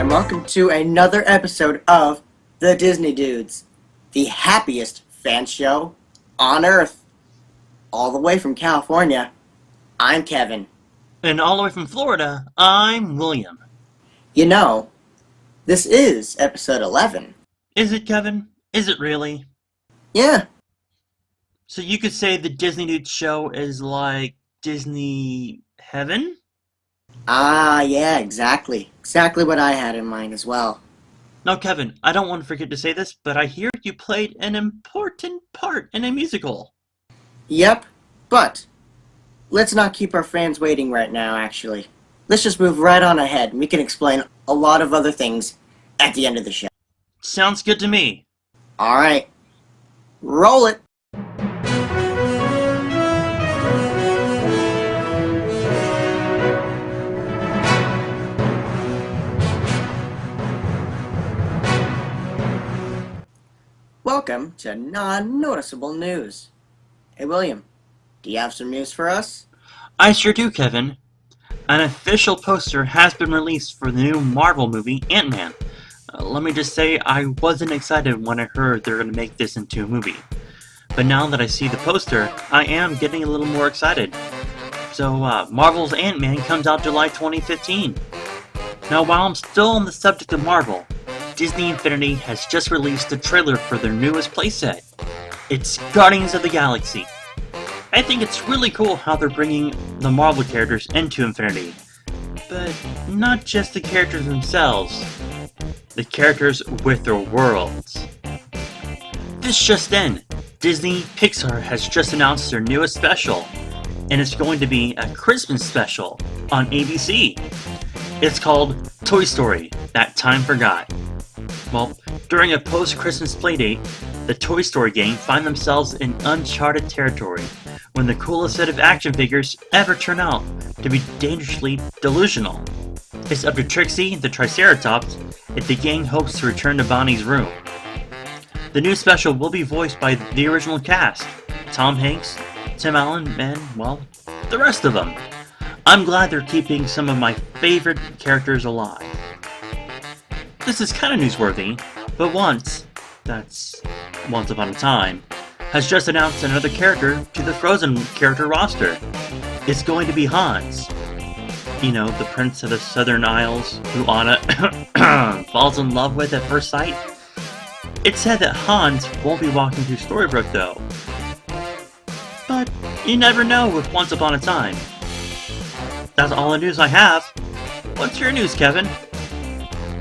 and welcome to another episode of The Disney Dudes, the happiest fan show on Earth. All the way from California, I'm Kevin. And all the way from Florida, I'm William. You know, this is episode 11. Is it, Kevin? Is it really? Yeah. So you could say the Disney Dudes show is like Disney heaven? Ah, yeah, exactly. Exactly what I had in mind as well. Now, Kevin, I don't want to forget to say this, but I hear you played an important part in a musical. Yep, but let's not keep our fans waiting right now, actually. Let's just move right on ahead, and we can explain a lot of other things at the end of the show. Sounds good to me. Alright, roll it! Welcome to Non-Noticeable News. Hey William, do you have some news for us? I sure do, Kevin. An official poster has been released for the new Marvel movie, Ant-Man. Let me just say, I wasn't excited when I heard they're going to make this into a movie. But now that I see the poster, I am getting a little more excited. So, Marvel's Ant-Man comes out July 2015. Now, while I'm still on the subject of Marvel, Disney Infinity has just released a trailer for their newest playset. It's Guardians of the Galaxy. I think it's really cool how they're bringing the Marvel characters into Infinity. But not just the characters themselves, the characters with their worlds. This just in, Disney Pixar has just announced their newest special, and it's going to be a Christmas special on ABC. It's called Toy Story, That Time Forgot. Well, during a post-Christmas playdate, the Toy Story gang find themselves in uncharted territory when the coolest set of action figures ever turn out to be dangerously delusional. It's up to Trixie, the Triceratops, if the gang hopes to return to Bonnie's room. The new special will be voiced by the original cast, Tom Hanks, Tim Allen, and, well, the rest of them. I'm glad they're keeping some of my favorite characters alive. This is kind of newsworthy, but Once Upon a Time, has just announced another character to the Frozen character roster. It's going to be Hans. You know, the Prince of the Southern Isles, who Anna falls in love with at first sight. It's said that Hans won't be walking through Storybrooke though. But you never know with Once Upon a Time. That's all the news I have. What's your news, Kevin?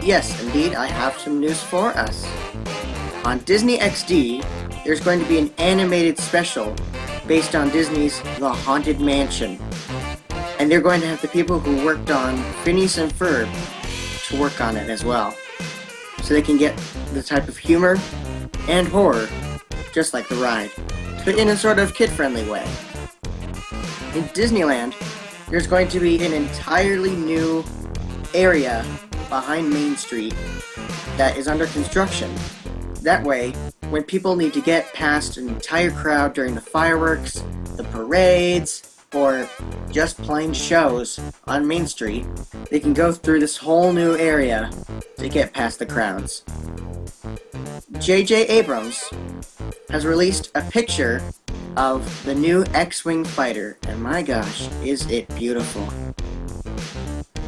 Yes, indeed, I have some news for us. On Disney XD, there's going to be an animated special based on Disney's The Haunted Mansion. And they're going to have the people who worked on Phineas and Ferb to work on it as well. So they can get the type of humor and horror, just like the ride, but in a sort of kid-friendly way. In Disneyland, there's going to be an entirely new area behind Main Street that is under construction. That way, when people need to get past an entire crowd during the fireworks, the parades, or just plain shows on Main Street, they can go through this whole new area to get past the crowds. J.J. Abrams has released a picture of the new X-Wing fighter, and my gosh, is it beautiful.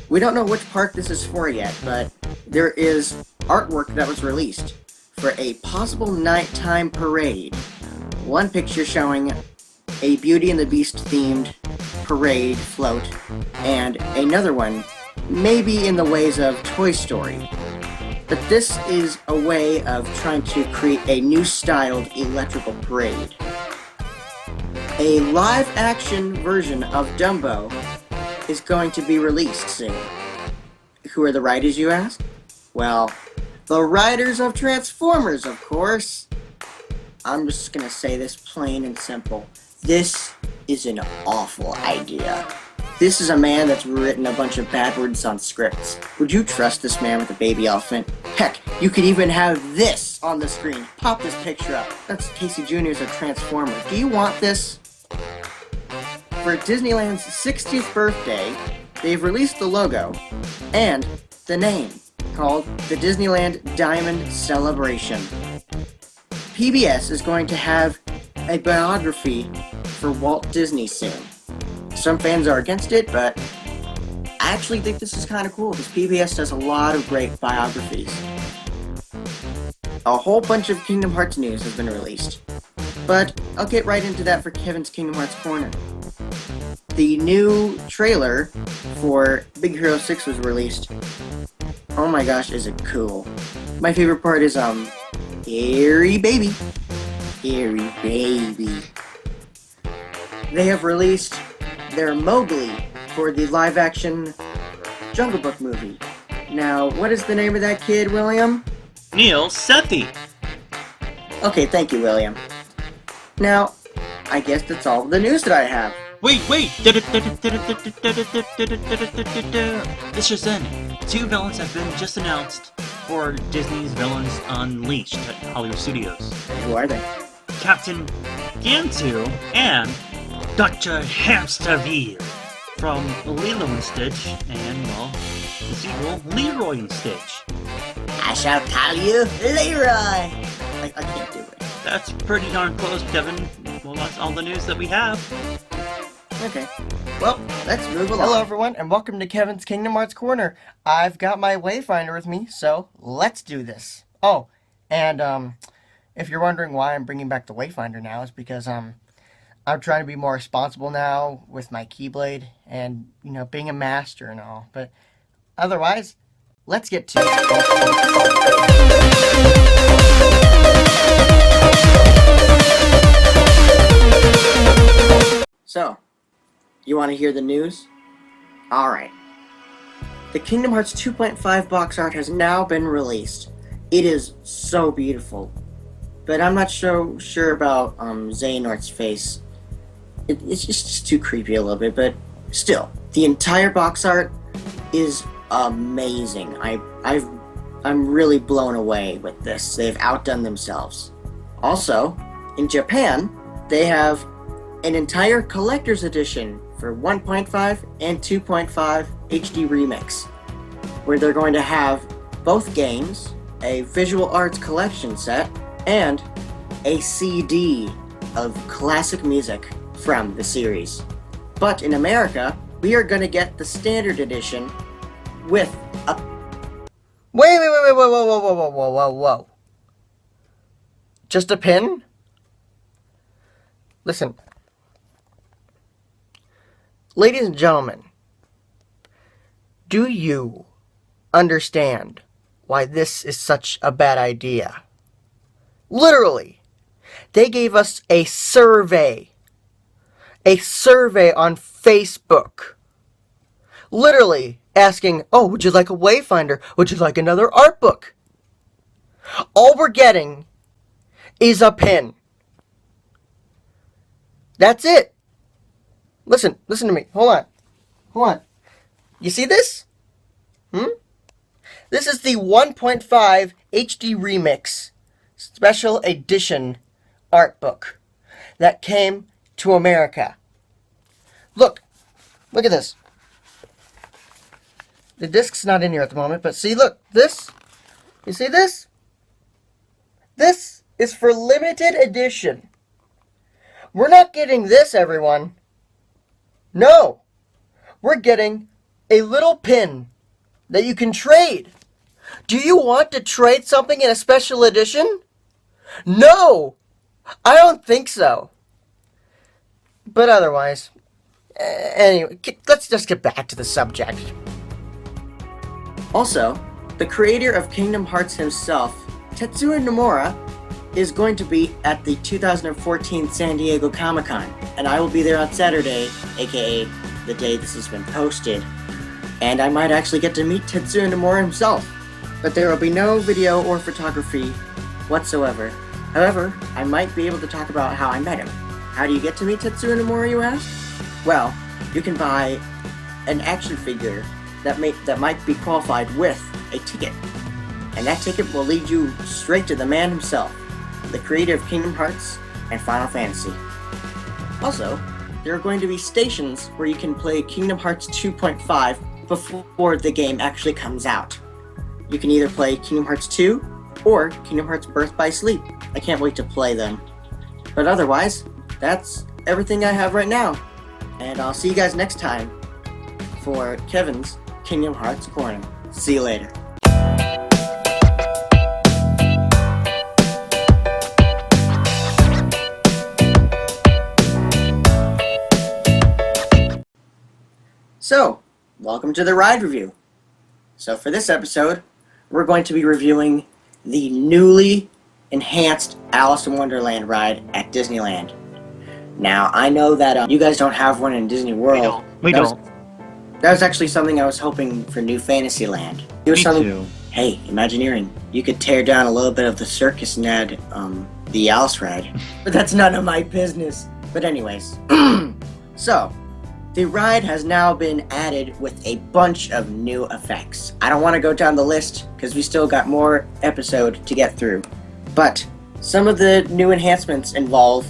We don't know which park this is for yet, but there is artwork that was released for a possible nighttime parade. One picture showing a Beauty and the Beast themed parade float, and another one maybe in the ways of Toy Story. But this is a way of trying to create a new styled electrical parade. A live action version of Dumbo is going to be released soon. Who are the writers, you ask? Well, the writers of Transformers, of course. I'm just gonna say this plain and simple. This is an awful idea. This is a man that's written a bunch of bad words on scripts. Would you trust this man with a baby elephant? Heck, you could even have this on the screen. Pop this picture up. That's Casey Jr.'s a Transformer. Do you want this? For Disneyland's 60th birthday, they've released the logo and the name called the Disneyland Diamond Celebration. PBS is going to have a biography for Walt Disney soon. Some fans are against it, but I actually think this is kind of cool because PBS does a lot of great biographies. A whole bunch of Kingdom Hearts news has been released, but I'll get right into that for Kevin's Kingdom Hearts Corner. The new trailer for Big Hero 6 was released. Oh my gosh, is it cool. My favorite part is, Airy Baby. Airy Baby. They have released their Mowgli for the live-action Jungle Book movie. Now, what is the name of that kid, William? Neil Sethi. Okay, thank you, William. Now, I guess that's all the news that I have. Wait! This just in. 2 villains have been just announced for Disney's Villains Unleashed at Hollywood Studios. Who are they? Captain Gantu and Dr. Hamsterville from Lilo and Stitch and, well, the sequel, Leroy and Stitch. I shall call you Leroy. I can't do it. That's pretty darn close, Kevin. Well, that's all the news that we have. Okay. Well, let's move along. Hello everyone, and welcome to Kevin's Kingdom Hearts Corner. I've got my Wayfinder with me, so let's do this. Oh, and if you're wondering why I'm bringing back the Wayfinder now, is because I'm trying to be more responsible now with my Keyblade and, you know, being a master and all. But otherwise, let's get to it. So, you want to hear the news? Alright. The Kingdom Hearts 2.5 box art has now been released. It is so beautiful. But I'm not so sure about Xehanort's face. It's just too creepy a little bit, but still, the entire box art is amazing. I'm really blown away with this. They've outdone themselves. Also, in Japan, they have an entire collector's edition for 1.5 and 2.5 HD Remix, where they're going to have both games, a visual arts collection set, and a CD of classic music from the series. But in America, we are going to get the standard edition with a... Whoa. Just a pin? Listen. Ladies and gentlemen, do you understand why this is such a bad idea? Literally, they gave us a survey on Facebook, literally asking, oh, would you like a Wayfinder? Would you like another art book? All we're getting is a pin. That's it. Listen to me. Hold on. You see this? This is the 1.5 HD Remix Special Edition art book that came to America. Look at this. The disc's not in here at the moment, but see, look, this. You see this? This is for limited edition. We're not getting this, everyone. No, we're getting a little pin that you can trade. Do you want to trade something in a special edition? No, I don't think so. But otherwise, anyway, let's just get back to the subject. Also, the creator of Kingdom Hearts himself, Tetsuya Nomura, is going to be at the 2014 San Diego Comic-Con, and I will be there on Saturday, aka the day this has been posted, and I might actually get to meet Tetsuya Nomura himself, but there will be no video or photography whatsoever. However, I might be able to talk about how I met him. How do you get to meet Tetsuya Nomura, you ask? Well, you can buy an action figure that might be qualified with a ticket, and that ticket will lead you straight to the man himself, the creator of Kingdom Hearts and Final Fantasy. Also, there are going to be stations where you can play Kingdom Hearts 2.5 before the game actually comes out. you can either play Kingdom Hearts 2 or Kingdom Hearts Birth by Sleep. I can't wait to play them. But otherwise, that's everything I have right now. And I'll see you guys next time for Kevin's Kingdom Hearts Corner. See you later. So, welcome to the ride review. So for this episode, we're going to be reviewing the newly enhanced Alice in Wonderland ride at Disneyland. Now, I know that you guys don't have one in Disney World. We don't. That was actually something I was hoping for New Fantasyland. It was something. Too. Hey, Imagineering, you could tear down a little bit of the circus and add the Alice ride. But that's none of my business. But anyways, so the ride has now been added with a bunch of new effects. I don't want to go down the list because we still got more episode to get through. But some of the new enhancements involve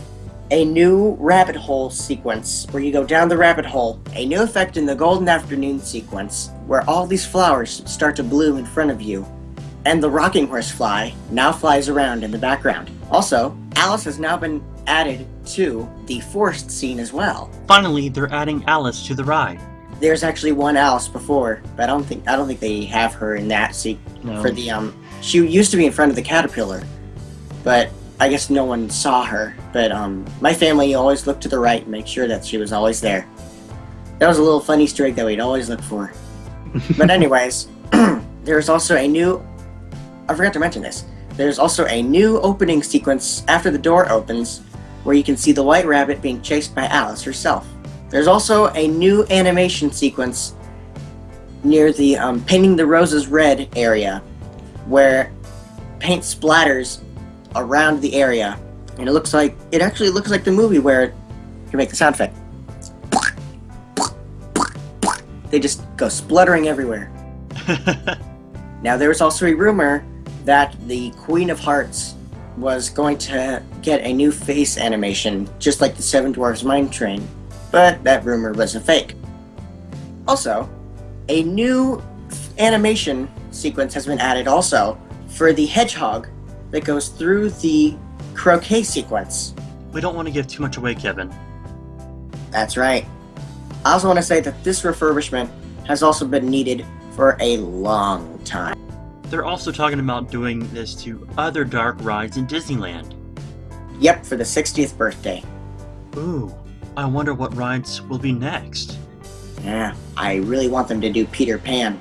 a new rabbit hole sequence where you go down the rabbit hole, a new effect in the golden afternoon sequence where all these flowers start to bloom in front of you, and the rocking horse fly now flies around in the background. Also, Alice has now been added to the forest scene as well. Finally, they're adding Alice to the ride. There's actually one Alice before, but I don't think they have her in that scene. No. For the she used to be in front of the caterpillar, but I guess no one saw her. But my family always looked to the right and make sure that she was always there. That was a little funny Easter egg that we'd always look for. But anyways, there's also a new. I forgot to mention this. There's also a new opening sequence after the door opens, where you can see the White Rabbit being chased by Alice herself. There's also a new animation sequence near the Painting the Roses Red area, where paint splatters around the area, and it actually looks like the movie where you make the sound effect. They just go spluttering everywhere. Now there was also a rumor that the Queen of Hearts was going to get a new face animation, just like the Seven Dwarfs Mine Train, but that rumor was a fake. Also, a new animation sequence has been added also for the hedgehog that goes through the croquet sequence. We don't want to give too much away, Kevin. That's right. I also want to say that this refurbishment has also been needed for a long time. They're also talking about doing this to other dark rides in Disneyland. Yep, for the 60th birthday. Ooh, I wonder what rides will be next. Yeah, I really want them to do Peter Pan.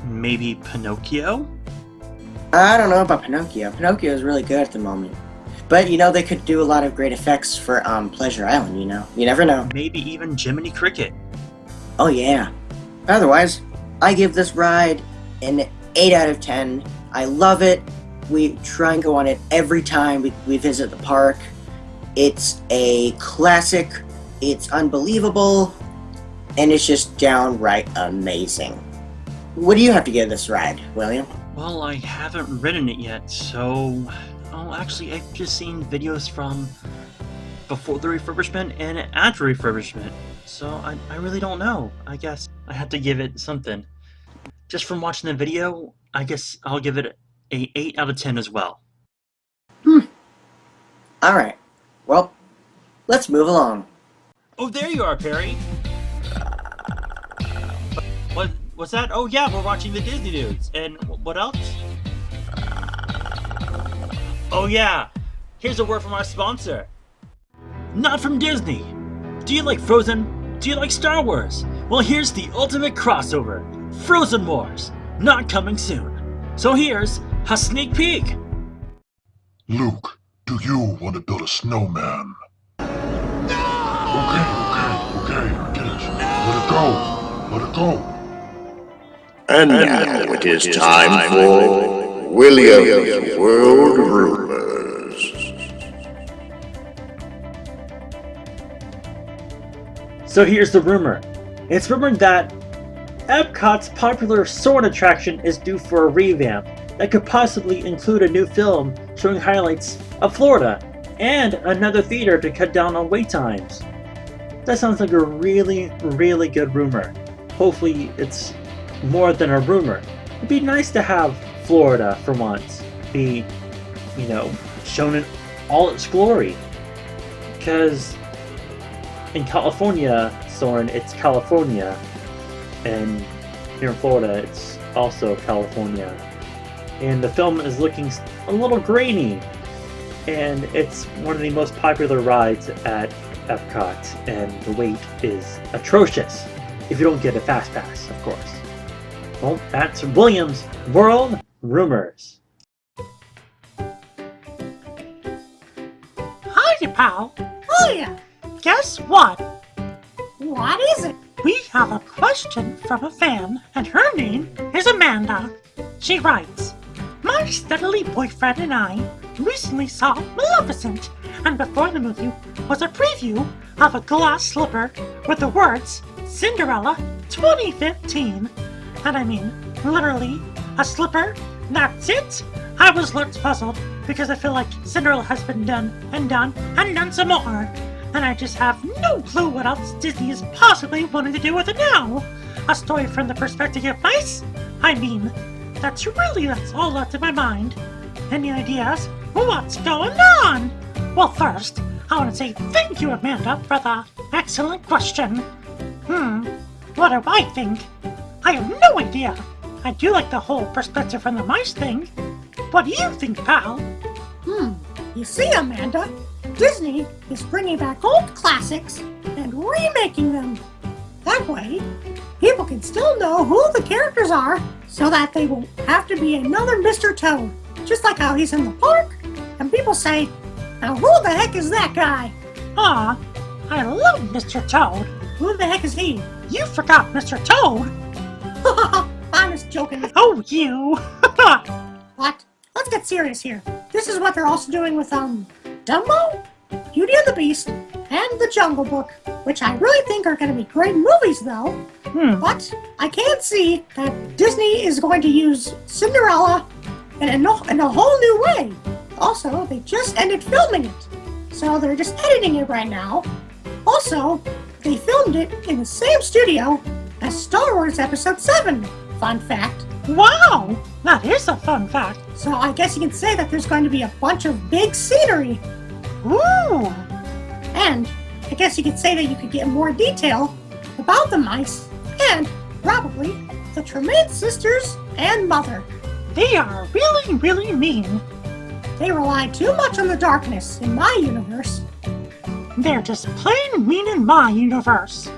Maybe Pinocchio? I don't know about Pinocchio. Pinocchio is really good at the moment. But, they could do a lot of great effects for Pleasure Island, You never know. Maybe even Jiminy Cricket. Oh, yeah. Otherwise, I give this ride an 8 out of 10. I love it. We try and go on it every time we visit the park. It's a classic. It's unbelievable. And it's just downright amazing. What do you have to give this ride, William? Well, I haven't ridden it yet, so... Oh, actually, I've just seen videos from before the refurbishment and after refurbishment. So, I really don't know. I guess I have to give it something. Just from watching the video, I guess I'll give it a 8 out of 10 as well. Alright. Well, let's move along. Oh, there you are, Perry! What's that? Oh yeah, we're watching the Disney Dudes. And what else? Oh yeah, here's a word from our sponsor. Not from Disney. Do you like Frozen? Do you like Star Wars? Well, here's the ultimate crossover. Frozen Wars. Not coming soon. So here's a sneak peek. Luke, do you want to build a snowman? No! Okay, I get it. Let it go. And now it is time for William's World Rumors. So here's the rumor. It's rumored that Epcot's popular Soar'n attraction is due for a revamp that could possibly include a new film showing highlights of Florida and another theater to cut down on wait times. That sounds like a really, really good rumor. Hopefully it's more than a rumor. It'd be nice to have Florida for once be, shown in all its glory. Because in California, Soar'n, it's California, and here in Florida, it's also California. And the film is looking a little grainy, and it's one of the most popular rides at Epcot, and the wait is atrocious if you don't get a fast pass, of course. Well, that's William's World Rumors. Hiya, pal. Hiya. Guess what? What is it? We have a question from a fan, and her name is Amanda. She writes, "My steadily boyfriend and I recently saw Maleficent, and before the movie was a preview of a glass slipper with the words Cinderella 2015. And I mean, literally, a slipper? That's it? I was left puzzled because I feel like Cinderella has been done and done and done some more. And I just have no clue what else Disney is possibly wanting to do with it now. A story from the perspective of mice? I mean, that's all that's in my mind. Any ideas? What's going on? Well, first, I want to say thank you, Amanda, for the excellent question. What do I think? I have no idea. I do like the whole perspective from the mice thing. What do you think, pal? You see, Amanda, Disney is bringing back old classics and remaking them. That way, people can still know who the characters are so that they won't have to be another Mr. Toad. Just like how he's in the park, and people say, now who the heck is that guy? Aw, I love Mr. Toad. Who the heck is he? You forgot Mr. Toad. I was joking. Oh, you. What? Let's get serious here. This is what they're also doing with, Dumbo, Beauty and the Beast, and The Jungle Book, which I really think are going to be great movies, though. But I can see that Disney is going to use Cinderella in a whole new way. Also, they just ended filming it, so they're just editing it right now. Also, they filmed it in the same studio as Star Wars Episode 7. Fun fact. Wow, that is a fun fact. So I guess you can say that there's going to be a bunch of big scenery. Ooh. And I guess you could say that you could get more detail about the mice and probably the Tremaine sisters and mother. They are really, really mean. They rely too much on the darkness in my universe. They're just plain mean in my universe.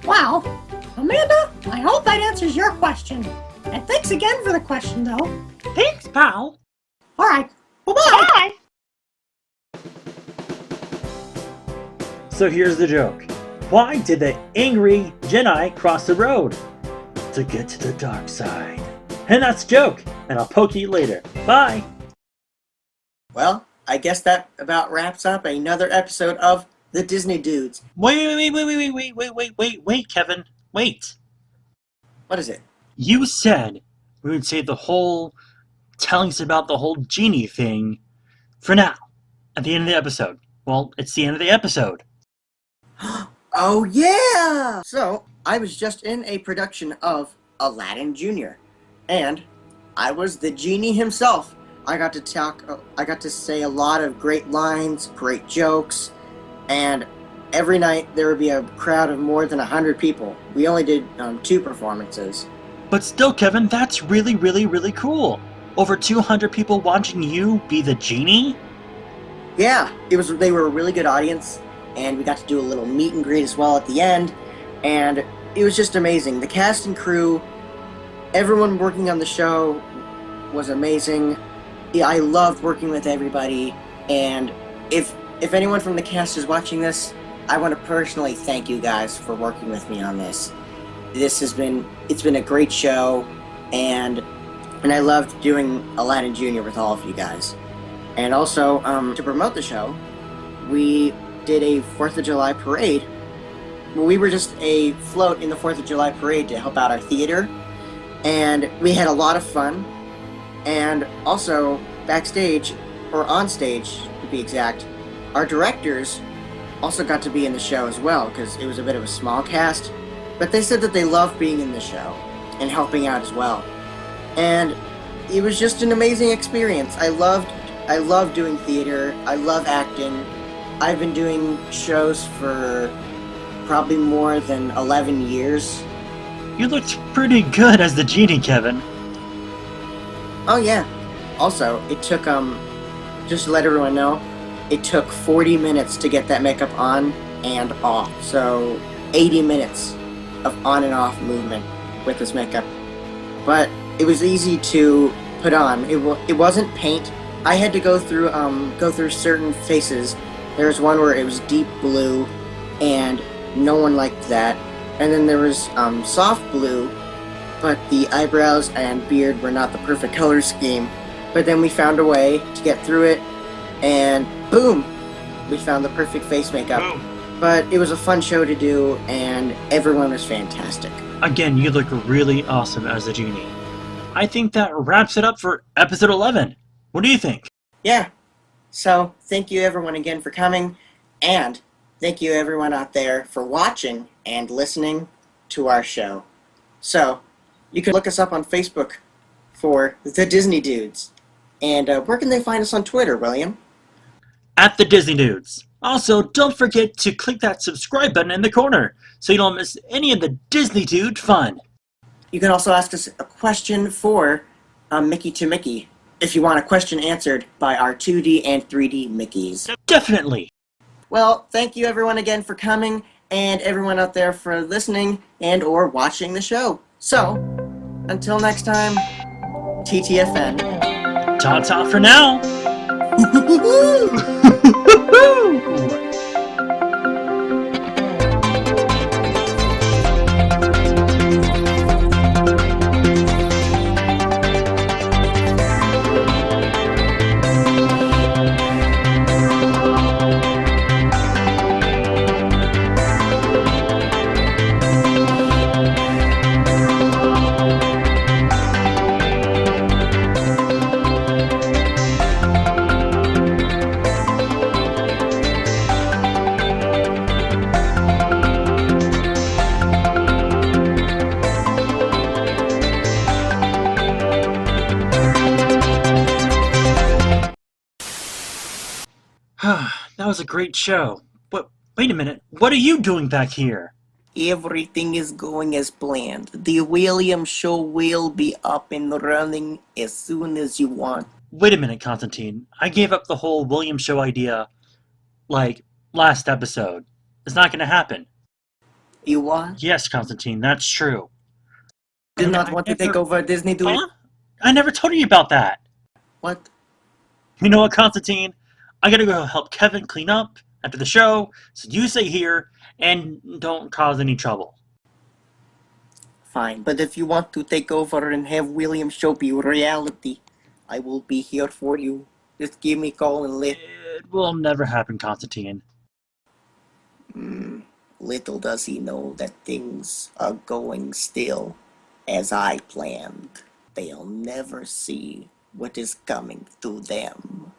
Wow. Amanda, I hope that answers your question. And thanks again for the question, though. Thanks, pal. All right. Bye-bye. Bye. So here's the joke. Why did the angry Jedi cross the road? To get to the dark side. And that's the joke, and I'll poke you later. Bye! Well, I guess that about wraps up another episode of The Disney Dudes. Wait, Kevin. Wait. What is it? You said we would save the whole telling us about the whole genie thing for now, at the end of the episode. Well, it's the end of the episode. Oh, yeah! So, I was just in a production of Aladdin Jr., and I was the genie himself. I got to say a lot of great lines, great jokes, and every night there would be a crowd of more than 100 people. We only did 2 performances. But still, Kevin, that's really, really, really cool. Over 200 people watching you be the genie? Yeah, they were a really good audience, and we got to do a little meet and greet as well at the end, and it was just amazing. The cast and crew, everyone working on the show was amazing. Yeah, I loved working with everybody, and if anyone from the cast is watching this, I want to personally thank you guys for working with me on this. It's been a great show, and I loved doing Aladdin Jr. with all of you guys. And also, to promote the show, we did a 4th of July parade. Well, we were just a float in the 4th of July parade to help out our theater, and we had a lot of fun. And also, backstage, or on stage to be exact, our directors also got to be in the show as well, because it was a bit of a small cast, but they said that they loved being in the show. and helping out as well. And it was just an amazing experience. I love doing theater. I love acting. I've been doing shows for probably more than 11 years. You looked pretty good as the genie, Kevin. Oh yeah. Also, it took just to let everyone know, it took 40 minutes to get that makeup on and off. So 80 minutes of on and off movement with this makeup. But it was easy to put on. It wasn't paint. I had to go through certain faces. There was one where it was deep blue, and no one liked that. And then there was soft blue, but the eyebrows and beard were not the perfect color scheme. But then we found a way to get through it, and boom, we found the perfect face makeup. Boom. But it was a fun show to do, and everyone was fantastic. Again, you look really awesome as the genie. I think that wraps it up for episode 11. What do you think? Yeah. So, thank you everyone again for coming, and thank you everyone out there for watching and listening to our show. So, you can look us up on Facebook for The Disney Dudes. And where can they find us on Twitter, William? At the Disney Dudes. Also, don't forget to click that subscribe button in the corner so you don't miss any of the Disney Dude fun. You can also ask us a question for Mickey to Mickey if you want a question answered by our 2D and 3D Mickeys. Definitely. Well, thank you everyone again for coming, and everyone out there for listening and or watching the show. So, until next time, TTFN. Ta-ta for now. That was a great show. But wait a minute, what are you doing back here? Everything is going as planned. The William Show will be up and running as soon as you want. Wait a minute, Constantine. I gave up the whole William Show idea, last episode. It's not gonna happen. You what? Yes, Constantine, that's true. Do not want to take over Disney, do you? Huh? I never told you about that. What? You know what, Constantine? I gotta go help Kevin clean up after the show, so you stay here and don't cause any trouble. Fine, but if you want to take over and have William Show be reality, I will be here for you. Just give me a call and let. It will never happen, Constantine. Little does he know that things are going still as I planned. They'll never see what is coming to them.